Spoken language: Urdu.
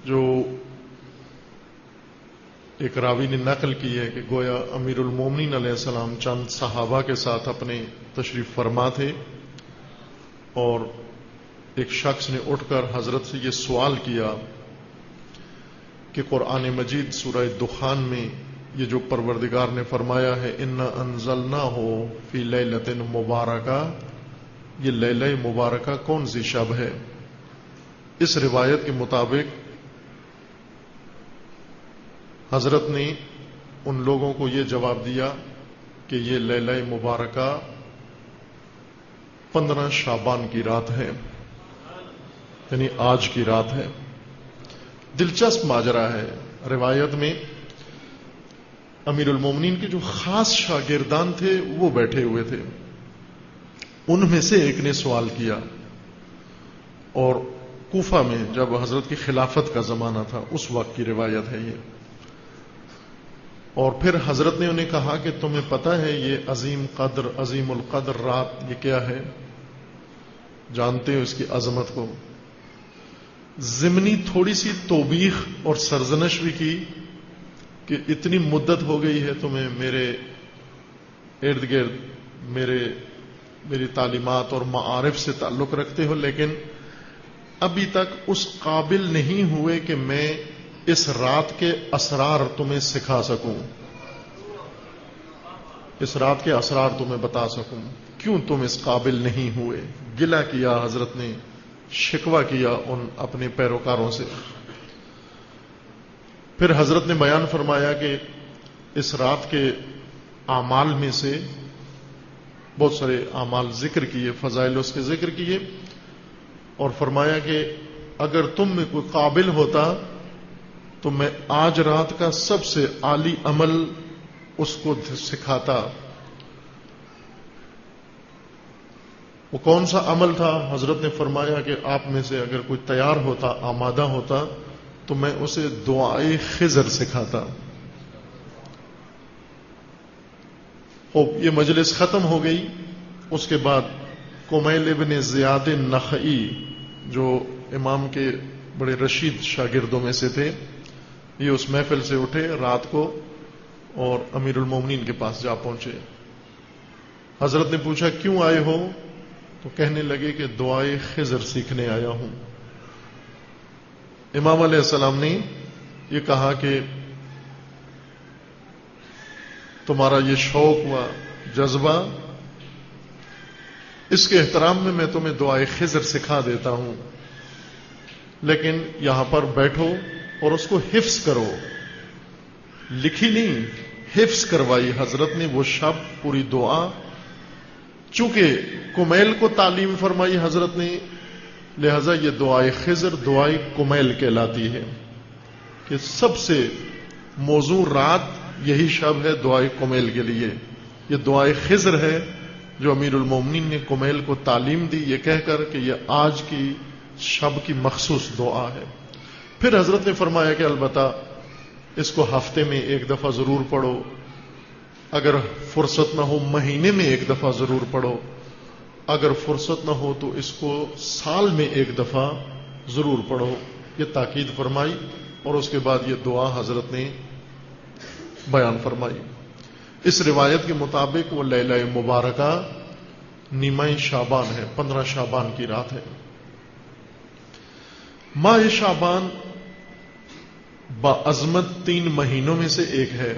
جو ایک راوی نے نقل کی ہے کہ گویا امیر المومنین علیہ السلام چند صحابہ کے ساتھ اپنے تشریف فرما تھے، اور ایک شخص نے اٹھ کر حضرت سے یہ سوال کیا کہ قرآن مجید سورہ دخان میں یہ جو پروردگار نے فرمایا ہے انا انزلناہ فی لیلۃ مبارکہ، یہ لیلہ مبارکہ کون سی شب ہے؟ اس روایت کے مطابق حضرت نے ان لوگوں کو یہ جواب دیا کہ یہ لیلہ مبارکہ 15 شعبان کی رات ہے، یعنی آج کی رات ہے۔ دلچسپ ماجرا ہے، روایت میں امیر المومنین کے جو خاص شاگردان تھے وہ بیٹھے ہوئے تھے، ان میں سے ایک نے سوال کیا، اور کوفہ میں جب حضرت کی خلافت کا زمانہ تھا اس وقت کی روایت ہے یہ، اور پھر حضرت نے انہیں کہا کہ تمہیں پتہ ہے یہ عظیم القدر رات یہ کیا ہے؟ جانتے ہو اس کی عظمت کو؟ ضمنی تھوڑی سی توبیخ اور سرزنش بھی کی کہ اتنی مدت ہو گئی ہے تمہیں میرے ارد گرد میری تعلیمات اور معارف سے تعلق رکھتے ہو، لیکن ابھی تک اس قابل نہیں ہوئے کہ میں اس رات کے اسرار تمہیں سکھا سکوں، اس رات کے اسرار تمہیں بتا سکوں، کیوں تم اس قابل نہیں ہوئے؟ گلہ کیا حضرت نے، شکوہ کیا ان اپنے پیروکاروں سے۔ پھر حضرت نے بیان فرمایا کہ اس رات کے اعمال میں سے بہت سارے اعمال ذکر کیے، فضائل اس کے ذکر کیے، اور فرمایا کہ اگر تم میں کوئی قابل ہوتا تو میں آج رات کا سب سے عالی عمل اس کو سکھاتا۔ وہ کون سا عمل تھا؟ حضرت نے فرمایا کہ آپ میں سے اگر کوئی تیار ہوتا، آمادہ ہوتا، تو میں اسے دعائے خضر سکھاتا۔ خوب، یہ مجلس ختم ہو گئی۔ اس کے بعد کمیل ابن زیاد نخعی جو امام کے بڑے رشید شاگردوں میں سے تھے، یہ اس محفل سے اٹھے رات کو اور امیر المومنین کے پاس جا پہنچے۔ حضرت نے پوچھا کیوں آئے ہو؟ تو کہنے لگے کہ دعائے خضر سیکھنے آیا ہوں۔ امام علیہ السلام نے یہ کہا کہ تمہارا یہ شوق و جذبہ، اس کے احترام میں تمہیں دعائے خضر سکھا دیتا ہوں، لیکن یہاں پر بیٹھو اور اس کو حفظ کرو۔ لکھی نہیں، حفظ کروائی حضرت نے وہ شب پوری دعا۔ چونکہ کمیل کو تعلیم فرمائی حضرت نے، لہذا یہ دعائے خضر دعائے کمیل کہلاتی ہے، کہ سب سے موزوں رات یہی شب ہے دعائے کمیل کے لیے۔ یہ دعائے خضر ہے جو امیر المومنین نے کمیل کو تعلیم دی، یہ کہہ کر کہ یہ آج کی شب کی مخصوص دعا ہے۔ پھر حضرت نے فرمایا کہ البتہ اس کو ہفتے میں ایک دفعہ ضرور پڑھو، اگر فرصت نہ ہو مہینے میں ایک دفعہ ضرور پڑھو، اگر فرصت نہ ہو تو اس کو سال میں ایک دفعہ ضرور پڑھو، یہ تاکید فرمائی، اور اس کے بعد یہ دعا حضرت نے بیان فرمائی۔ اس روایت کے مطابق وہ لیلہ مبارکہ نیمہ شعبان ہے، 15 شعبان کی رات ہے۔ ماہ شعبان بعظمت 3 مہینوں میں سے ایک ہے۔